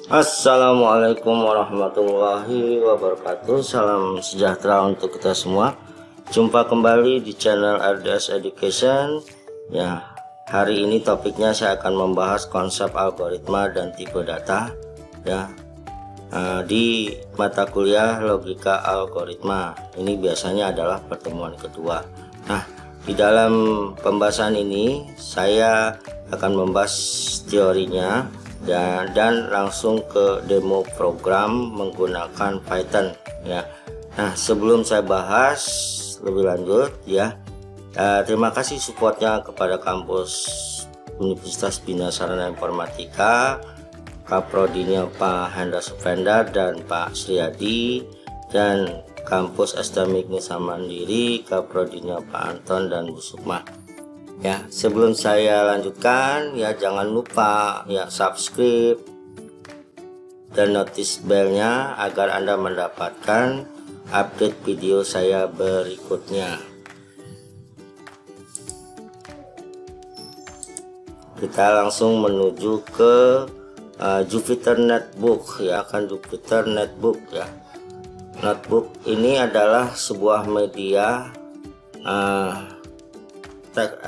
Assalamualaikum warahmatullahi wabarakatuh. Salam sejahtera untuk kita semua. Jumpa kembali di channel RDS Education. Ya, hari ini topiknya saya akan membahas konsep algoritma dan tipe data. Ya, di mata kuliah logika algoritma. Ini biasanya adalah pertemuan kedua. Nah, di dalam pembahasan ini saya akan membahas teorinya dan langsung ke demo program menggunakan Python ya. Nah, sebelum saya bahas lebih lanjut ya, terima kasih supportnya kepada kampus Universitas Bina Sarana Informatika, Kaprodinya Pak Hendra Supenda dan Pak Sriadi, dan kampus STM Nusa Mandiri, Kaprodinya Pak Anton dan Bu Sukma. Ya, sebelum saya lanjutkan ya, jangan lupa ya subscribe dan notice bellnya agar Anda mendapatkan update video saya berikutnya. Kita langsung menuju ke Jupyter Notebook ya, kan Jupyter Notebook ya. Notebook ini adalah sebuah media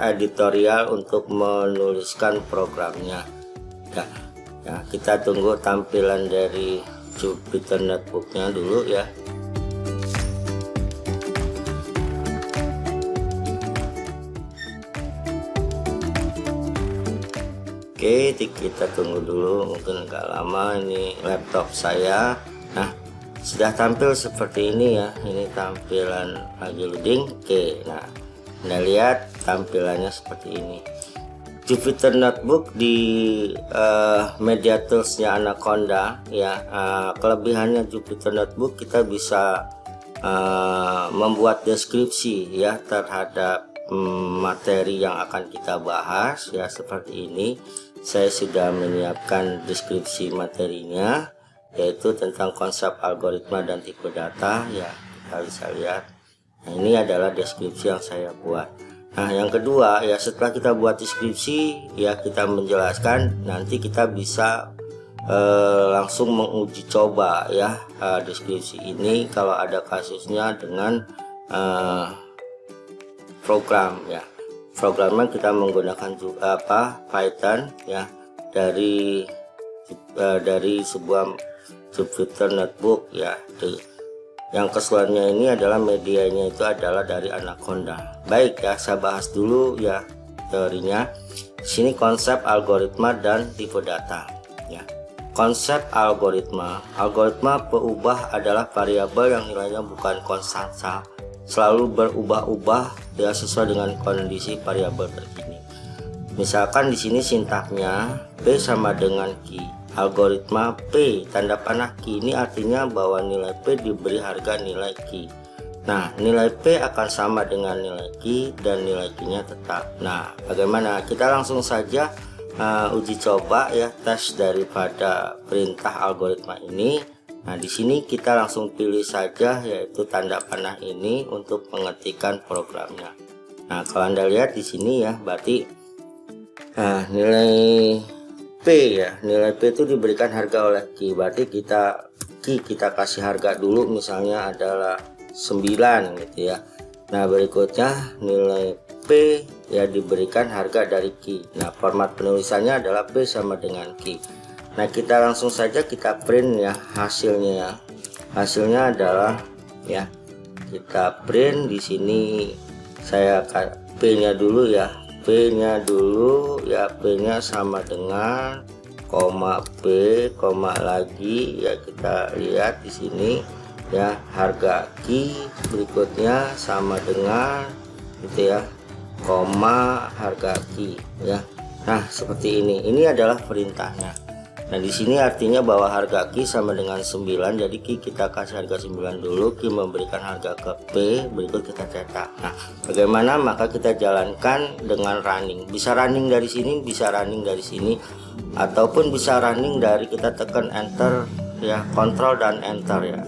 editorial untuk menuliskan programnya ya, kita tunggu tampilan dari Jupyter Notebooknya dulu ya. Oke, kita tunggu dulu, mungkin agak lama ini laptop saya. Nah, sudah tampil seperti ini ya, ini tampilan lagi loading. Oke, nah Anda lihat tampilannya seperti ini. Jupyter Notebook di media toolsnya Anaconda ya. Kelebihannya Jupyter Notebook, kita bisa membuat deskripsi ya terhadap materi yang akan kita bahas ya, seperti ini. Saya sudah menyiapkan deskripsi materinya, yaitu tentang konsep algoritma dan tipe data ya. Kita bisa lihat. Nah, ini adalah deskripsi yang saya buat. Nah, yang kedua ya, setelah kita buat deskripsi ya, kita menjelaskan, nanti kita bisa langsung menguji coba ya deskripsi ini kalau ada kasusnya dengan program ya. Programnya kita menggunakan juga Python ya, dari sebuah Jupyter Notebook ya. Yang keseluruhannya ini adalah medianya itu adalah dari Anaconda. Baik ya, saya bahas dulu ya teorinya. Sini konsep algoritma dan tipe data ya. Konsep algoritma peubah adalah variabel yang nilainya bukan konstanta, selalu berubah-ubah ya sesuai dengan kondisi variabel terkini. Misalkan di sini sintaknya P sama dengan Q. Algoritma P tanda panah Q ini artinya bahwa nilai P diberi harga nilai Q. Nah, nilai P akan sama dengan nilai Q dan nilai Q nya tetap. Nah, bagaimana? Kita langsung saja uji coba ya, tes daripada perintah algoritma ini. Nah, di sini kita langsung pilih saja yaitu tanda panah ini untuk pengetikan programnya. Nah, kalau Anda lihat di sini ya, berarti nilai P ya, nilai P itu diberikan harga oleh Q. Berarti kita kasih harga dulu, misalnya adalah 9 gitu ya. Nah, berikutnya nilai P ya diberikan harga dari Q. Nah, format penulisannya adalah P sama dengan Q. Nah, kita langsung saja kita print ya hasilnya ya. Hasilnya adalah ya, kita print di sini. Saya P-nya dulu ya. P-nya dulu ya, P-nya sama dengan koma P, koma lagi ya, kita lihat di sini ya, harga Q berikutnya sama dengan gitu ya, koma harga Q ya. Nah, seperti ini adalah perintahnya. Nah, di sini artinya bahwa harga Q sama dengan 9, jadi Q kita kasih harga 9 dulu, Q memberikan harga ke P, berikut kita cetak. Nah, bagaimana? Maka kita jalankan dengan running. Bisa running dari sini, bisa running dari sini, ataupun bisa running dari kita tekan enter ya, kontrol dan enter ya.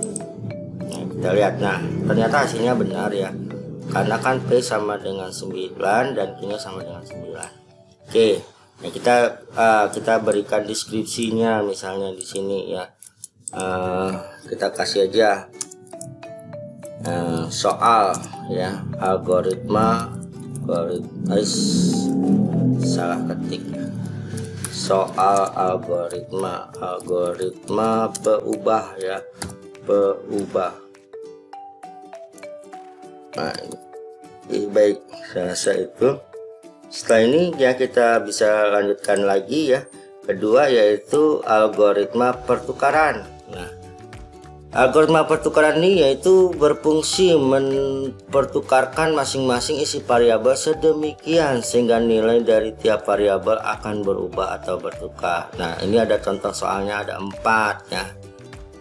Nah, kita lihat. Nah, ternyata hasilnya benar ya, karena kan P sama dengan 9 dan Q nya sama dengan 9. Oke. Nah, kita berikan deskripsinya misalnya di sini ya. Kita kasih aja soal ya, algoritma salah ketik, soal algoritma peubah ya, peubah. Nah, ini baik, saya rasa itu. Setelah ini ya kita bisa lanjutkan lagi ya. Kedua yaitu algoritma pertukaran. Nah, algoritma pertukaran ini yaitu berfungsi mempertukarkan masing-masing isi variabel sedemikian sehingga nilai dari tiap variabel akan berubah atau bertukar. Nah, ini ada contoh soalnya, ada 4 ya.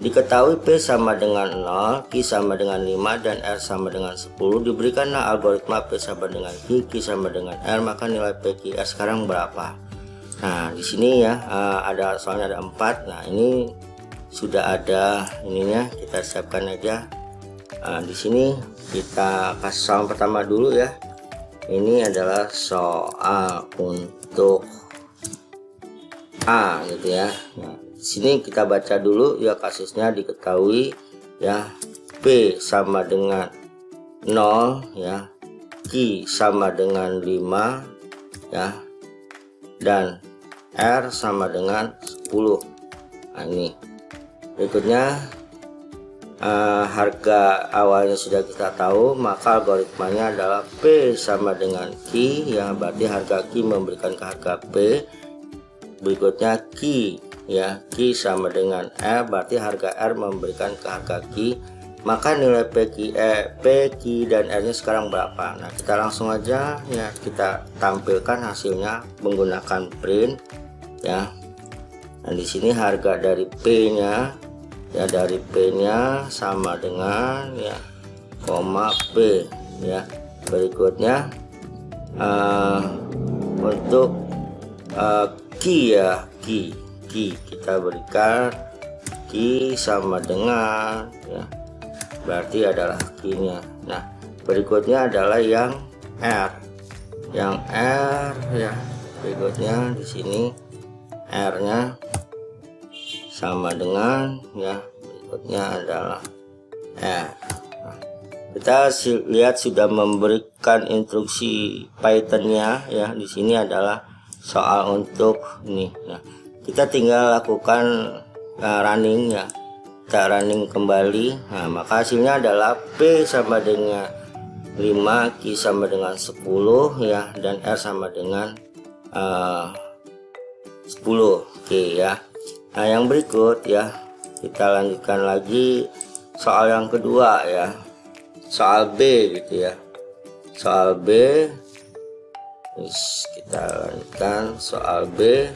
Diketahui P sama dengan 0, Q sama dengan 5, dan R sama dengan 10. Diberikanlah algoritma P sama dengan Q, Q sama dengan R, maka nilai P, Q, R sekarang berapa? Nah, di sini ya ada soalnya ada 4. Nah, ini sudah ada ininya, kita siapkan aja. Di sini kita kasih soal pertama dulu ya. Ini adalah soal untuk A gitu ya. Nah, di sini kita baca dulu ya, kasusnya diketahui ya, P sama dengan 0 ya, Q sama dengan 5 ya, dan R sama dengan 10. Nah, ini berikutnya harga awalnya sudah kita tahu, maka algoritmanya adalah P sama dengan Q ya, berarti harga Q memberikan ke harga P. Berikutnya Q ya, Q sama dengan R, berarti harga R memberikan ke harga Q, maka nilai P, Q dan R nya sekarang berapa? Nah, kita langsung aja ya, kita tampilkan hasilnya menggunakan print ya. Nah, di sini harga dari P nya ya, dari P nya sama dengan ya, koma P ya. Berikutnya untuk Q ya, Q kita berikan Q sama dengan ya, berarti adalah Q nya. Nah, berikutnya adalah yang R ya. Berikutnya di sini R nya sama dengan ya, berikutnya adalah R. Nah, kita lihat sudah memberikan instruksi Python-nya ya. Di sini adalah soal untuk ini. Nah, kita tinggal lakukan running ya, kita running kembali. Nah, maka hasilnya adalah P sama dengan 5, Q sama dengan 10 ya, dan R sama dengan 10. Oke ya. Nah, yang berikut ya, kita lanjutkan lagi soal yang kedua ya, soal B gitu ya. Soal B, kita lanjutkan soal B,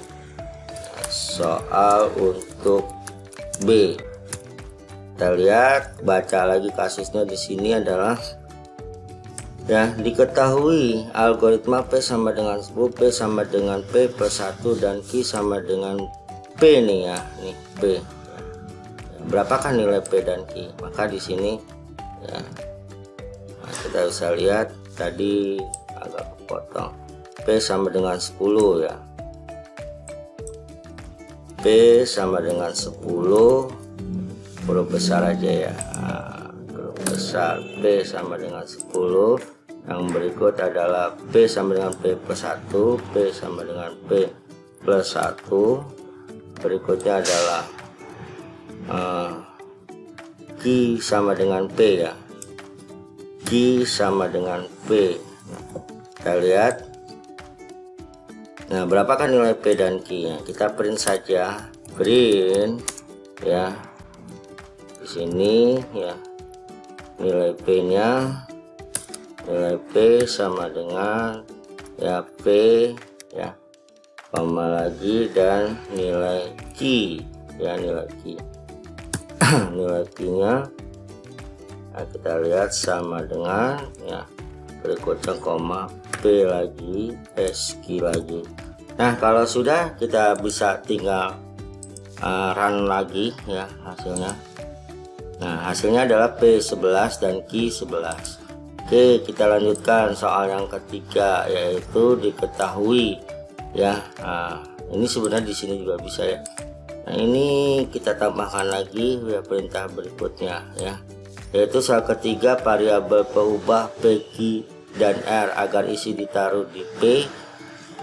soal untuk B. Kita lihat, baca lagi kasusnya. Di sini adalah ya, diketahui algoritma P sama dengan 10, P sama dengan P plus 1, dan Q sama dengan P nih ya, nih P. Berapakah nilai P dan Q? Maka di sini ya, nah, kita bisa lihat tadi agak kepotong. P sama dengan 10 ya. P sama dengan 10, huruf besar aja ya. Nah, huruf besar P sama dengan 10. Yang berikut adalah P sama dengan P plus 1, P sama dengan P plus 1. Berikutnya adalah Q sama dengan P ya, Q sama dengan P. Kita lihat, nah berapakah nilai P dan Q nya? Kita print saja, print ya. Di sini ya, nilai P nya, nilai P sama dengan ya P ya, koma lagi, dan nilai Q ya, nilai Q. Nilai Q nya nah, kita lihat sama dengan ya, berikutnya koma P lagi, SQ lagi. Nah, kalau sudah, kita bisa tinggal run lagi ya hasilnya. Nah, hasilnya adalah P11 dan Q11. Oke, kita lanjutkan soal yang ketiga, yaitu diketahui ya. Nah, ini sebenarnya di sini juga bisa ya. Nah, ini kita tambahkan lagi ya perintah berikutnya ya, yaitu soal ketiga variabel pengubah P, Q, dan R agar isi ditaruh di P,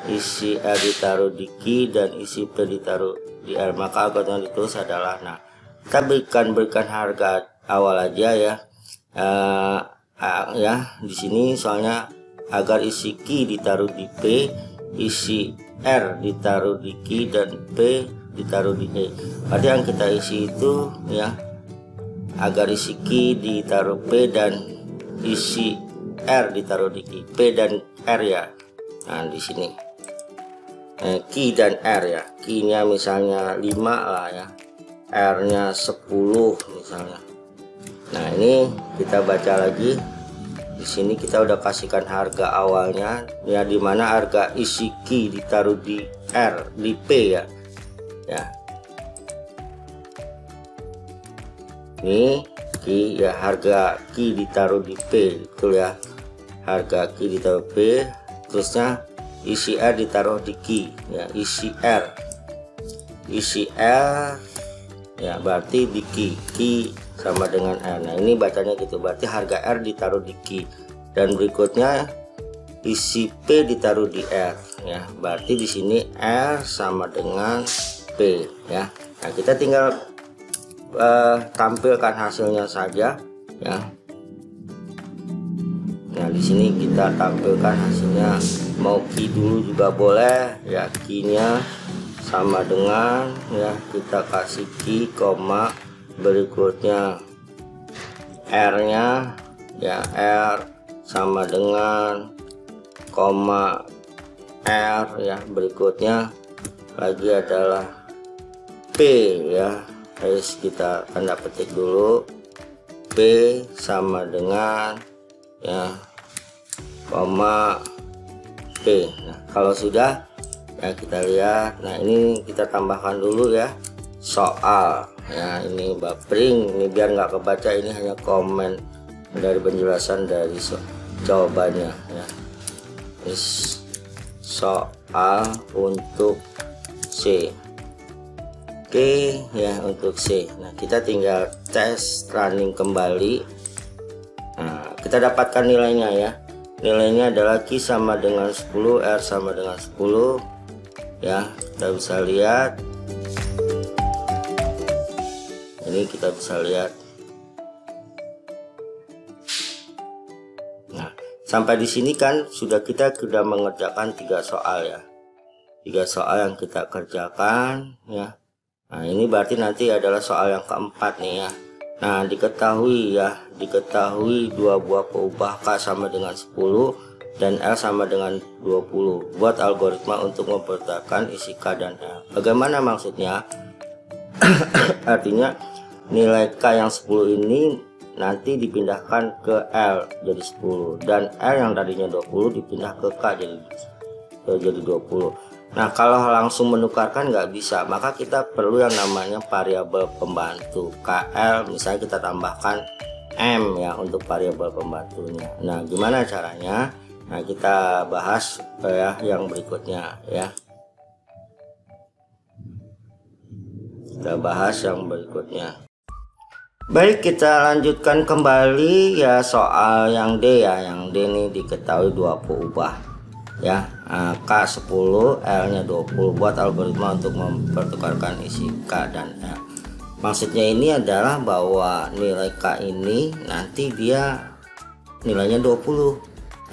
isi R ditaruh di Q, dan isi P ditaruh di R. Maka algoritma yang ditulis adalah, nah kita berikan harga awal aja ya. Ya di sini soalnya agar isi Q ditaruh di P, isi R ditaruh di Q, dan P ditaruh di E. Berarti yang kita isi itu ya, agar isi Q ditaruh P dan isi R ditaruh di Q, P dan R ya. Nah di sini Q dan R ya, Q-nya misalnya 5 lah ya, R-nya 10 misalnya. Nah ini kita baca lagi. Di sini kita udah kasihkan harga awalnya ya, dimana harga isi Q ditaruh di R, di P ya. Ya. Ini Q ya, harga Q ditaruh di P betul ya. Harga Q ditaruh P, terusnya isi R ditaruh di Q ya, isi R ya, berarti di Q sama dengan R. Nah ini bacanya gitu, berarti harga R ditaruh di Q, dan berikutnya isi P ditaruh di R ya, berarti di sini R sama dengan P ya. Nah kita tinggal tampilkan hasilnya saja ya. Nah di sini kita tampilkan hasilnya, mau Q dulu juga boleh ya, Q-nya sama dengan ya, kita kasih Q, koma, berikutnya R-nya ya, R sama dengan koma R ya, berikutnya lagi adalah P ya. Harus kita tanda petik dulu, P sama dengan ya, koma P. Nah kalau sudah ya kita lihat. Nah ini kita tambahkan dulu ya soal ya, ini buffering, ini biar nggak kebaca, ini hanya komen dari penjelasan dari jawabannya ya. Ini soal untuk C. Oke ya, untuk C. Nah kita tinggal tes running kembali. Nah kita dapatkan nilainya ya. Nilainya adalah Q sama dengan 10, R sama dengan 10 ya. Kita bisa lihat, ini kita bisa lihat. Nah sampai di sini kan kita sudah mengerjakan 3 soal ya, 3 soal yang kita kerjakan ya. Nah ini berarti nanti adalah soal yang keempat nih ya. Nah diketahui 2 buah pengubah K sama dengan 10 dan L sama dengan 20. Buat algoritma untuk mempertahankan isi K dan L. Bagaimana maksudnya? Artinya nilai K yang 10 ini nanti dipindahkan ke L jadi 10, dan L yang tadinya 20 dipindah ke K jadi 20. Nah kalau langsung menukarkan nggak bisa, maka kita perlu yang namanya variabel pembantu KL. Misalnya kita tambahkan M ya untuk variabel pembantunya. Nah gimana caranya? Nah kita bahas ya yang berikutnya ya. Kita bahas yang berikutnya. Baik, kita lanjutkan kembali ya soal yang D ya. Yang D ini diketahui 2 pengubah ya, K 10, L nya 20. Buat algoritma untuk mempertukarkan isi K dan L. Maksudnya ini adalah bahwa nilai K ini nanti dia nilainya 20,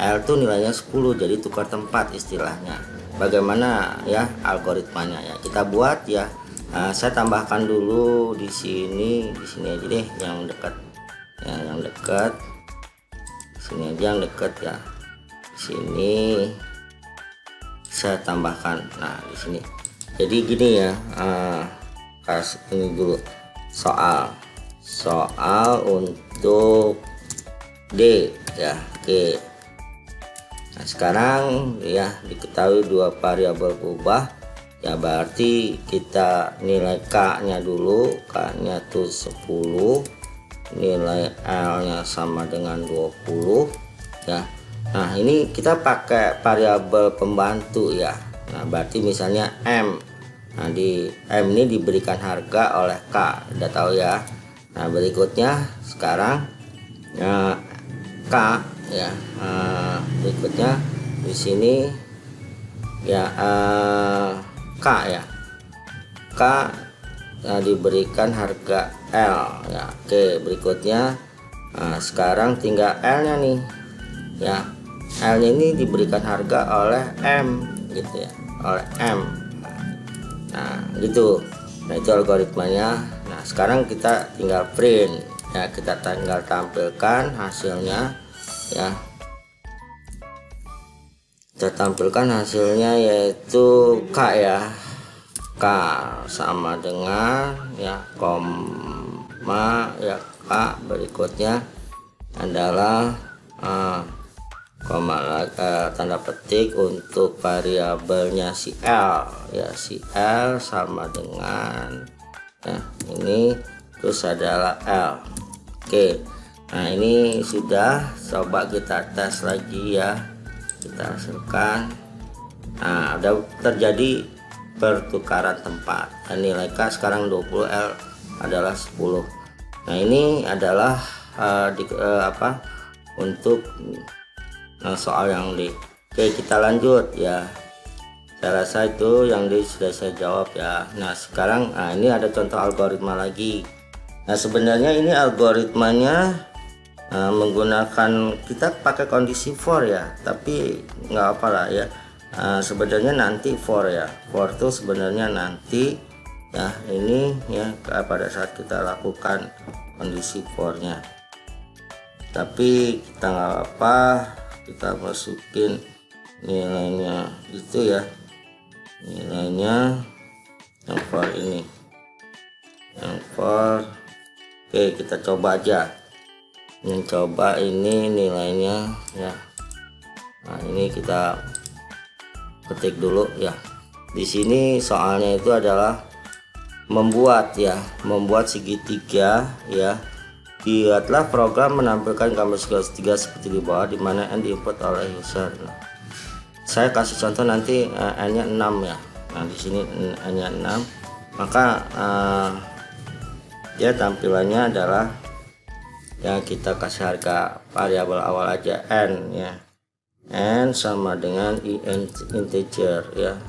L tuh nilainya 10, jadi tukar tempat istilahnya. Bagaimana ya algoritmanya ya, kita buat ya. Saya tambahkan dulu di sini aja deh yang dekat ya, yang dekat sini aja, yang dekat ya. Sini saya tambahkan. Nah di sini jadi gini ya, kasih ini dulu soal untuk D ya. Oke, nah sekarang ya diketahui 2 variabel berubah ya, berarti kita nilai K nya dulu, K nya tuh 10, nilai L nya sama dengan 20 ya. Nah ini kita pakai variabel pembantu ya. Nah berarti misalnya M, nah di M ini diberikan harga oleh K, udah tahu ya. Nah berikutnya sekarang K ya, berikutnya di sini ya, K ya, K diberikan harga L ya. Oke, berikutnya sekarang tinggal L nya nih ya, L nya ini diberikan harga oleh M gitu ya, oleh M. Nah gitu, nah itu algoritmanya. Nah sekarang kita tinggal print ya, kita tinggal tampilkan hasilnya ya. Kita tampilkan hasilnya yaitu K ya, K sama dengan ya koma ya, K berikutnya adalah tanda petik untuk variabelnya si L ya, si L sama dengan ya ini, terus adalah L. Oke, nah ini sudah, coba kita tes lagi ya, kita hasilkan. Nah udah terjadi pertukaran tempat, dan nilai K sekarang 20, L adalah 10. Nah ini adalah untuk soal yang D. Oke, kita lanjut ya. Saya rasa itu yang D sudah saya jawab ya. Nah sekarang ini ada contoh algoritma lagi. Nah sebenarnya ini algoritmanya menggunakan, kita pakai kondisi for ya, tapi nggak apa lah ya. Sebenarnya nanti for ya, for itu sebenarnya nanti ya, ini ya pada saat kita lakukan kondisi for-nya. Tapi kita nggak apa, kita masukin nilainya itu ya, nilainya yang for ini, yang for. Oke, kita coba aja, mencoba ini nilainya ya. Nah ini kita ketik dulu ya. Di sini soalnya itu adalah membuat ya, membuat segitiga ya. Buatlah program menampilkan gambar segitiga seperti di bawah, di mana n diinput oleh user. Nah, saya kasih contoh nanti n-nya 6 ya. Nah di sini n-nya 6, maka ya tampilannya adalah yang kita kasih harga variabel awal aja n ya, n sama dengan integer ya,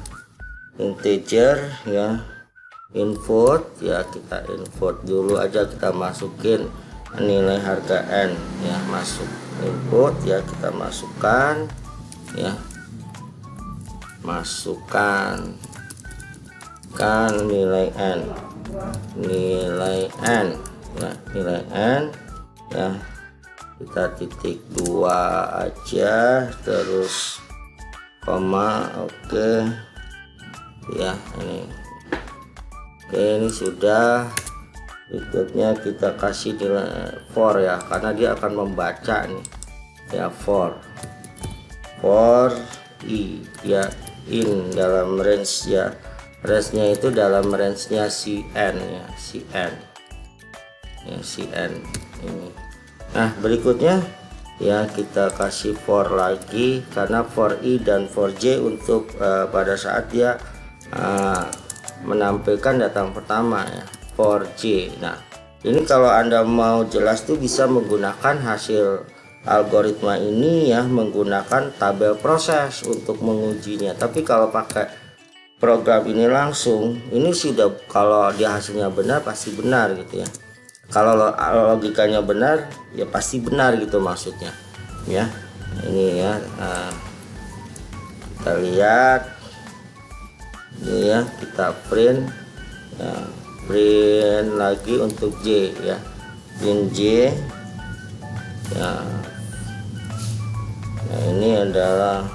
integer ya, input ya, kita input dulu aja, kita masukin nilai harga n ya, masuk input ya, kita masukkan ya, masukkan kan nilai n, nilai n ya, nilai n ya, kita titik 2 aja, terus koma. Oke ya, ini oke, ini sudah. Berikutnya kita kasih nilai for ya, karena dia akan membaca nih ya, for i ya, in dalam range ya, range nya itu dalam range nya cn ya, cn ya, cn ini. Nah berikutnya ya, kita kasih for lagi, karena for i dan for j untuk pada saat dia menampilkan data yang pertama ya, for j. Nah ini kalau Anda mau jelas tuh bisa menggunakan hasil algoritma ini ya, menggunakan tabel proses untuk mengujinya. Tapi kalau pakai program ini langsung, ini sudah, kalau dia hasilnya benar pasti benar gitu ya. Kalau logikanya benar ya pasti benar gitu maksudnya ya. Ini ya, kita lihat ini ya, kita print ya, print lagi untuk J ya, print J ya. Nah ini adalah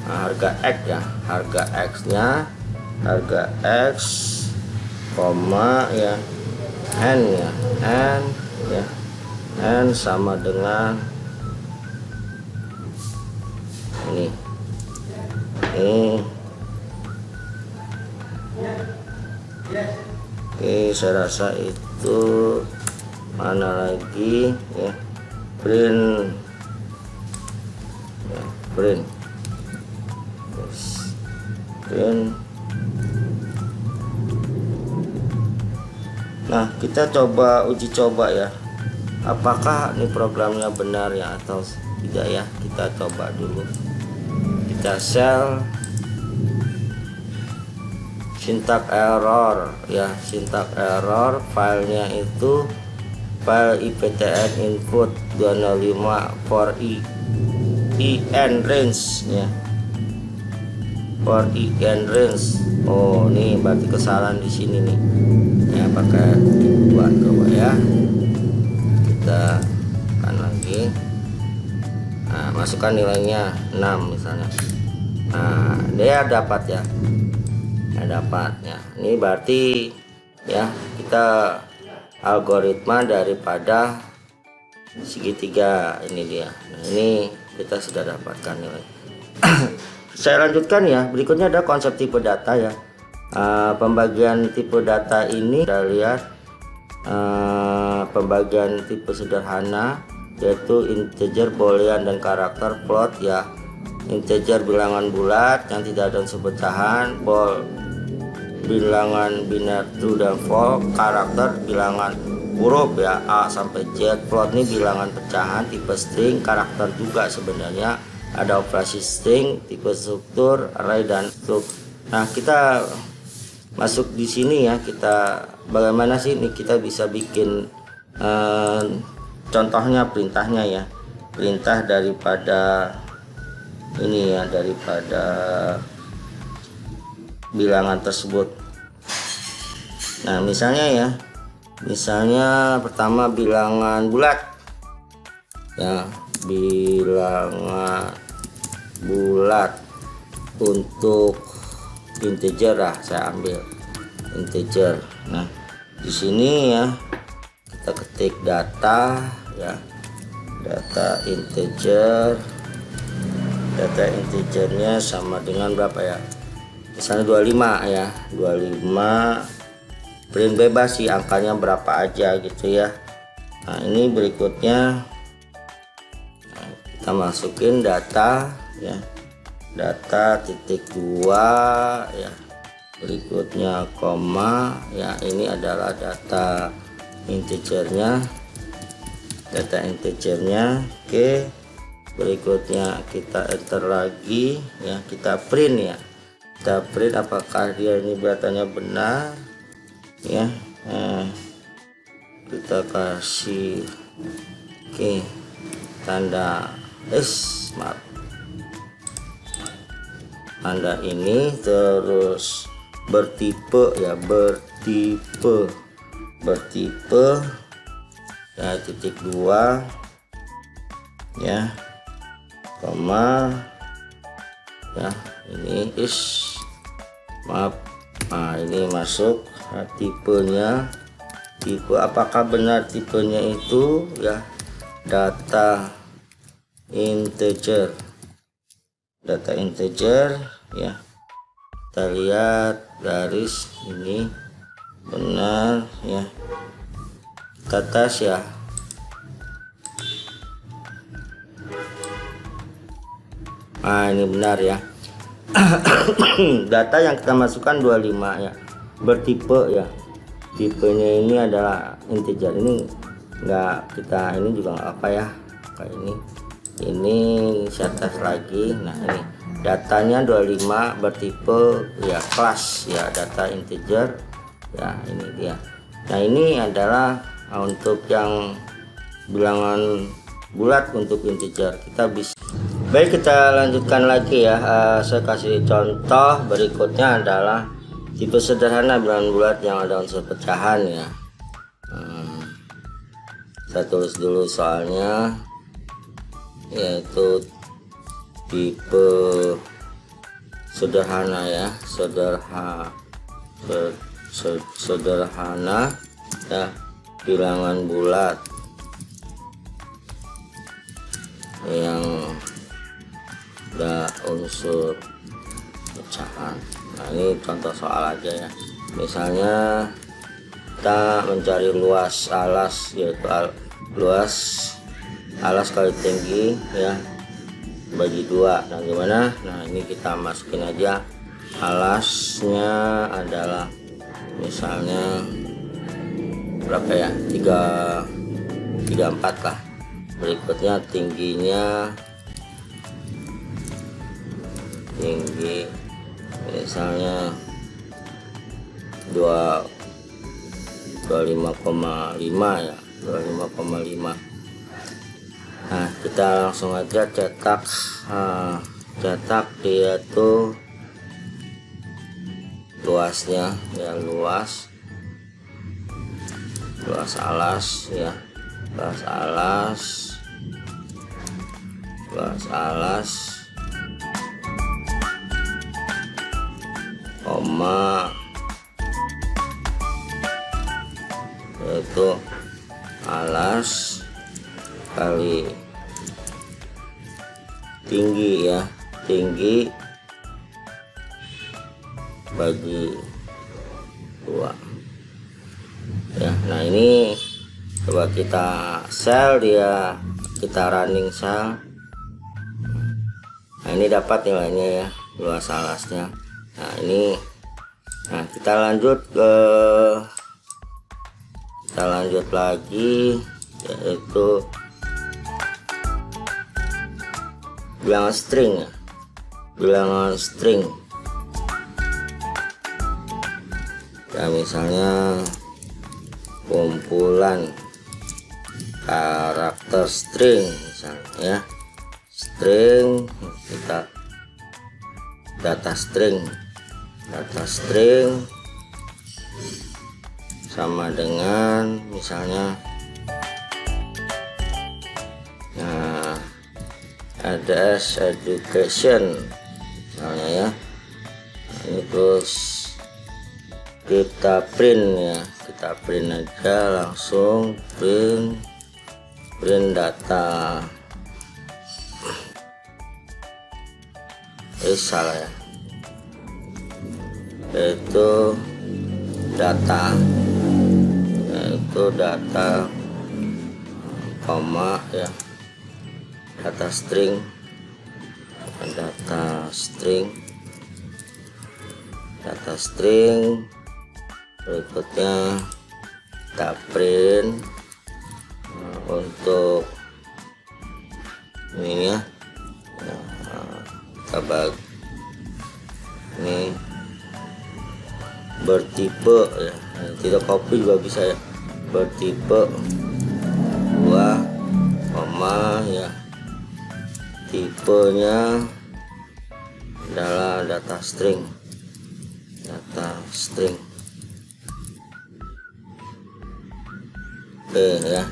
harga X ya, harga X nya, harga X koma ya, n ya, n ya, n sama dengan ini oke, saya rasa itu mana lagi ya, print ya, print. Yes. Print. Nah, kita coba uji coba ya, apakah ini programnya benar ya atau tidak ya. Kita coba dulu, kita shell syntax error ya, syntax error, filenya itu file iptn input 205 for en range ya, for en range. Oh, ini berarti kesalahan di sini nih ya, pakai buat coba ya, kita kan lagi. Nah, masukkan nilainya 6 misalnya. Nah, dia dapat ya, dapat ya. Ini berarti ya, kita algoritma daripada segitiga ini dia. Nah, ini kita sudah dapatkan nilai. Saya lanjutkan ya, berikutnya ada konsep tipe data ya. Pembagian tipe data ini kita lihat, pembagian tipe sederhana yaitu integer, boolean, dan karakter. Float ya, integer bilangan bulat yang tidak ada unsur pecahan, bool bilangan biner true dan false, karakter bilangan huruf ya A sampai Z. Float ini bilangan pecahan tipe string, karakter juga sebenarnya, ada operasi string, tipe struktur, array, dan struct. Nah, kita masuk di sini ya, kita bagaimana sih ini kita bisa bikin contohnya, perintahnya ya, perintah daripada ini ya, daripada bilangan tersebut. Nah, misalnya ya, misalnya pertama bilangan bulat ya, bilangan bulat untuk integer lah, saya ambil integer. Nah, di sini ya kita ketik data ya, data integer, data integernya sama dengan berapa ya, misalnya 25 ya, 25, print bebas sih, angkanya berapa aja gitu ya. Nah, ini berikutnya kita masukin data ya, data titik 2 ya, berikutnya koma ya, ini adalah data integernya, data integernya. Oke, berikutnya kita enter lagi ya, kita print ya, kita print apakah dia ini datanya benar ya. Nah, kita kasih oke, tanda maaf, tanda ini, terus bertipe ya, bertipe ya, titik 2 ya, koma ya, ini maaf. Nah, ini masuk. Nah, tipenya, tipe apakah benar tipenya itu ya, data integer, data integer ya, kita lihat garis ini benar ya, ke atas ya. Nah, ini benar ya. Data yang kita masukkan 25 ya, bertipe ya, tipenya ini adalah integer. Ini enggak, kita ini juga nggak apa ya, kayak ini saya tes lagi. Nah, ini datanya 25, bertipe ya kelas ya, data integer ya, ini dia. Nah, ini adalah untuk yang bilangan bulat untuk integer. Kita bisa, baik, kita lanjutkan lagi ya. Saya kasih contoh berikutnya adalah tipe sederhana bilangan bulat yang ada unsur pecahan ya. Saya tulis dulu soalnya, yaitu tipe sederhana ya, sederhana ya, bilangan bulat yang ada unsur pecahan. Nah, ini contoh soal aja ya. Misalnya kita mencari luas alas, yaitu luas alas kali tinggi ya, bagi 2. Nah gimana? Nah ini kita masukin aja alasnya adalah misalnya berapa ya, 34 lah. Berikutnya tinggi misalnya 25,5 ya, 25,5. Nah kita langsung aja cetak. Cetak dia tuh luasnya ya, luas alas ya, luas alas koma itu alas kali tinggi ya, tinggi bagi 2 ya. Nah ini coba kita sel dia, kita running sel. Nah ini dapat nilainya ya, luas alasnya. Nah ini, nah kita lanjut lagi, yaitu bilangan string ya, bilangan string ya, misalnya kumpulan karakter string misalnya ya, string kita data string sama dengan misalnya, nah ada education misalnya ya. Nah, ini terus kita print ya, kita print aja langsung, print data. Salah ya, yaitu data koma ya, data string berikutnya kita print untuk ini ya, kita bagi ini bertipe ya, tidak copy juga bisa ya, bertipe 2 koma ya, tipenya adalah data string oke ya.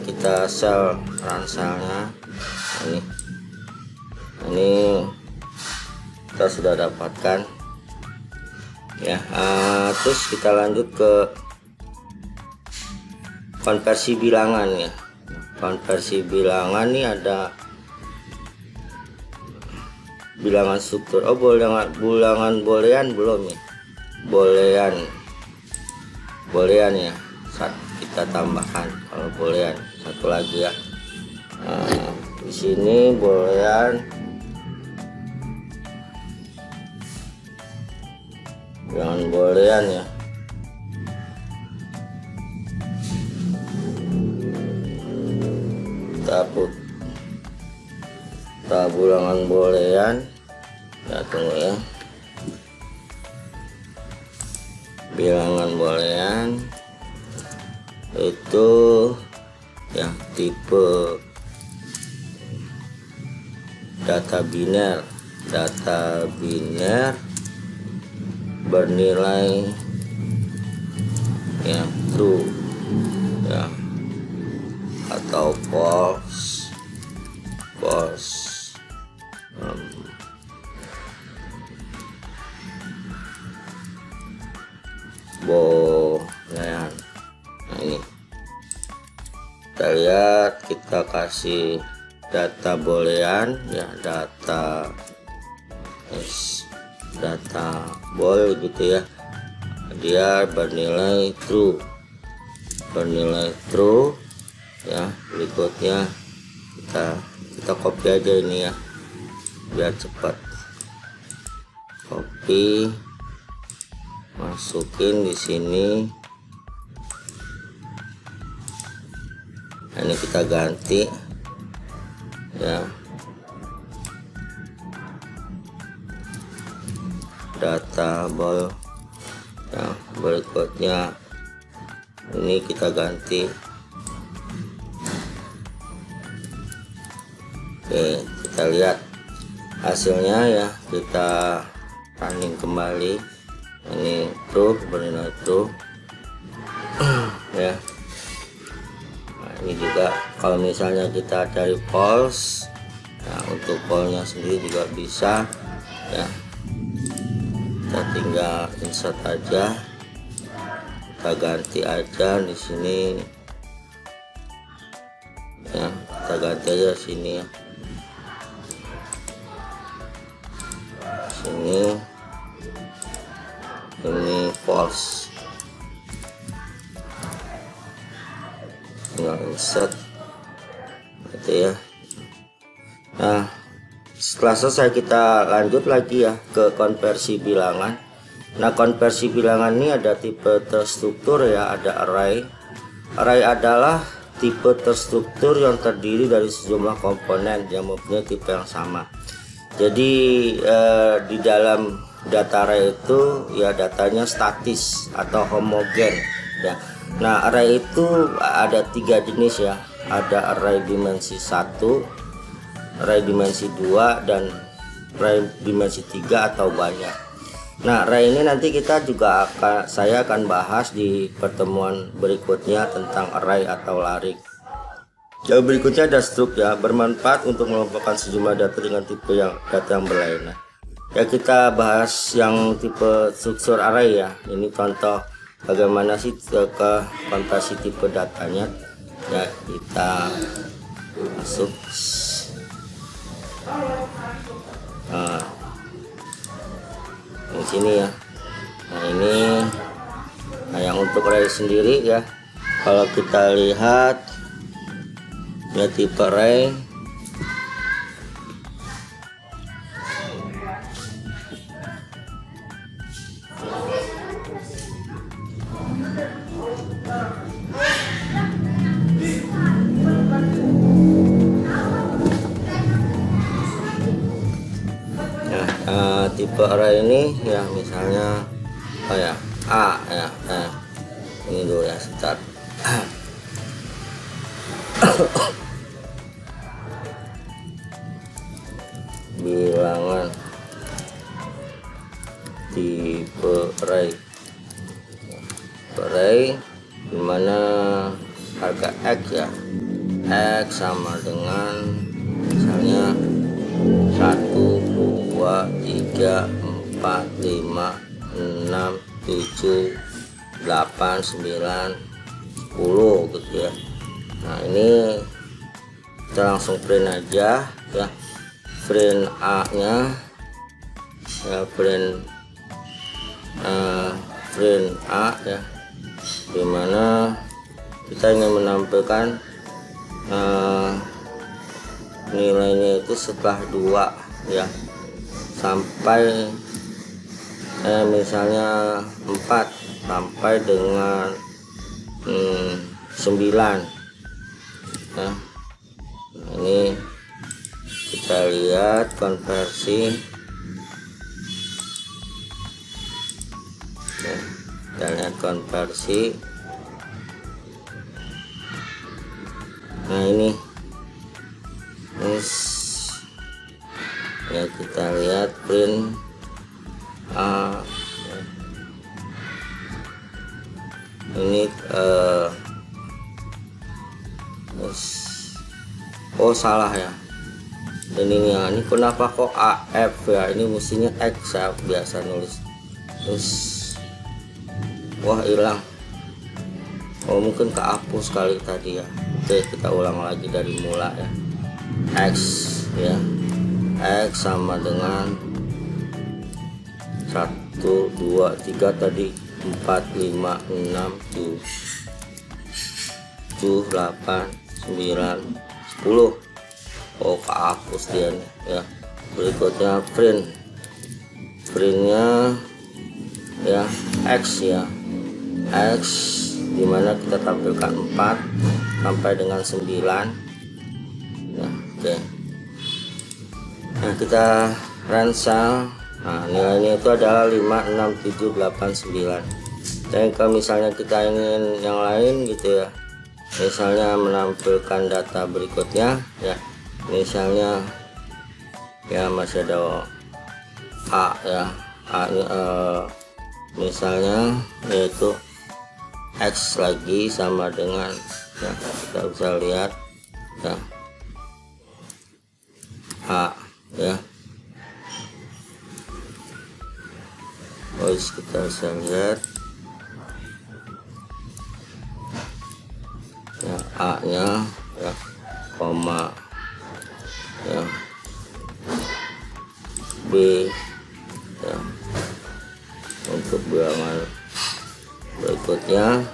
Kita sel ranselnya ini kita sudah dapatkan ya. Terus kita lanjut ke konversi bilangan ya. Konversi bilangan nih ada bilangan struktur. Oh, bilangan boolean belum ya, boolean ya, kita tambahkan kalau boolean satu lagi ya. Di sini boolean, bilangan boolean ya. Kita bilangan boolean ya, tunggu ya, bilangan boolean itu ya tipe data biner bernilai ya true ya atau false boolean. Nah ini kita lihat, kita kasih data boolean ya, data bool gitu ya, dia bernilai true ya. Berikutnya kita copy aja ini ya biar cepat. Copy, masukin di sini. Nah, ini kita ganti ya, data ball. Yang berikutnya ini kita ganti. Oke, kita lihat hasilnya ya. Kita running kembali. Ini true, benar true ya. Nah, ini juga kalau misalnya kita cari false, nah untuk polnya sendiri juga bisa ya. Kita tinggal insert aja, kita ganti aja di sini ya. Kita ganti aja sini ya, sini ini false, tinggal insert gitu ya. Nah, setelah selesai kita lanjut lagi ya ke konversi bilangan. Nah, konversi bilangan ini ada tipe terstruktur ya, ada array. Array adalah tipe terstruktur yang terdiri dari sejumlah komponen yang mempunyai tipe yang sama. Jadi di dalam data array itu ya datanya statis atau homogen ya. Nah, array itu ada 3 jenis ya. Ada array dimensi 1, array dimensi 2, dan array dimensi 3 atau banyak. Nah, array ini nanti kita juga saya akan bahas di pertemuan berikutnya tentang array atau larik. Yang berikutnya ada struct ya, bermanfaat untuk mengelompokkan sejumlah data dengan tipe data yang berlainan. Ya, kita bahas yang tipe struktur array ya. Ini contoh bagaimana sih ke konversi tipe datanya ya. Kita masuk. Nah, di sini ya. Nah, ini yang untuk array sendiri ya. Kalau kita lihat ya, tipe array tipe array ini ya, misalnya ya A ya, ini dulu ya, start. Bilangan tipe array dimana harga X ya, X sama dengan misalnya 1, 2, 3, 4, 5, 6, 7, 8, 9, 10 gitu ya. Nah, ini kita langsung print aja ya, print A nya ya, print A ya, dimana kita ingin menampilkan nilainya itu setelah 2 ya, sampai misalnya 4 sampai dengan 9 ya. Nah, ini kita lihat konversi ya, kita lihat konversi. Nah, ini ya, kita lihat print A ya. Ini oh salah ya, dan ini kenapa kok AF ya, ini mestinya X ya, biasa nulis terus wah hilang. Oh, mungkin kehapus kali tadi ya. Oke, kita ulang lagi dari mula ya. X ya, X sama dengan 1, 2, 3 tadi, 4, 5, 6, 7, 8, 9, 10. Oh, kehapus dia nih ya. Berikutnya printnya ya X ya, X dimana kita tampilkan 4 sampai dengan 9 ya. Oke, nah kita ransel. Nah, nilainya itu adalah 5, 6, 7, 8, 9. Dan kalau misalnya kita ingin yang lain gitu ya, misalnya menampilkan data berikutnya ya, misalnya ya masih ada A ya, A misalnya yaitu X lagi sama dengan ya, kita bisa lihat ya, A ya. Terus kita bisa lihat ya, A nya ya, koma ya, B ya, untuk bilangan berikutnya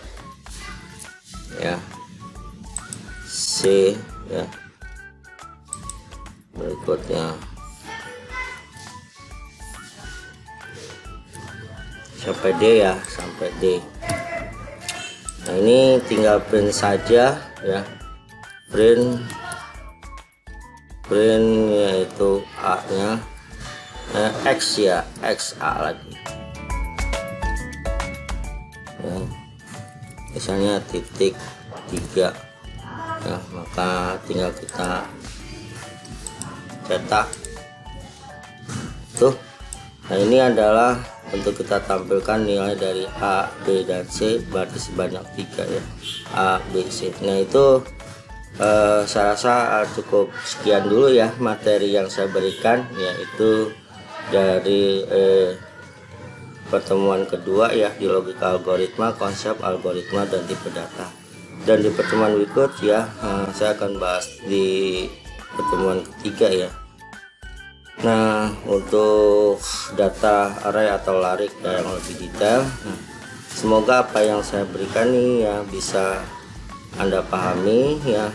ya, C ya, berikutnya sampai D ya, sampai D. Nah, ini tinggal print saja ya, print yaitu A nya X ya, XA lagi ya. Misalnya titik 3 ya, maka tinggal kita cetak tuh. Nah, ini adalah untuk kita tampilkan nilai dari A, B, dan C, berarti sebanyak 3 ya, A, B, C. Nah, itu saya rasa cukup sekian dulu ya materi yang saya berikan, yaitu dari pertemuan kedua ya di logika algoritma, konsep algoritma, dan tipe data. Dan di pertemuan berikut ya saya akan bahas di pertemuan ketiga ya. Nah, untuk data array atau larik yang lebih detail, semoga apa yang saya berikan nih ya bisa Anda pahami ya,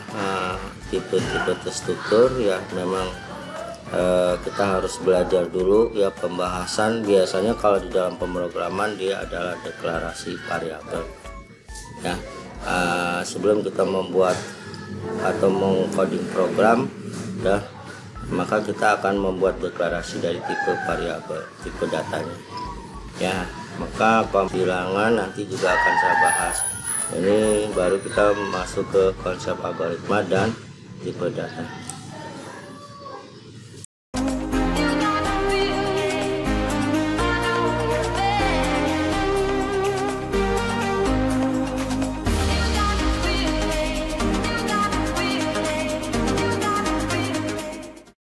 tipe-tipe terstruktur ya. Memang kita harus belajar dulu ya pembahasan. Biasanya kalau di dalam pemrograman dia adalah deklarasi variabel ya. Sebelum kita membuat atau mengcoding program ya, maka kita akan membuat deklarasi dari tipe variabel, tipe datanya ya. Maka pembilangan nanti juga akan saya bahas. Ini baru kita masuk ke konsep algoritma dan tipe data.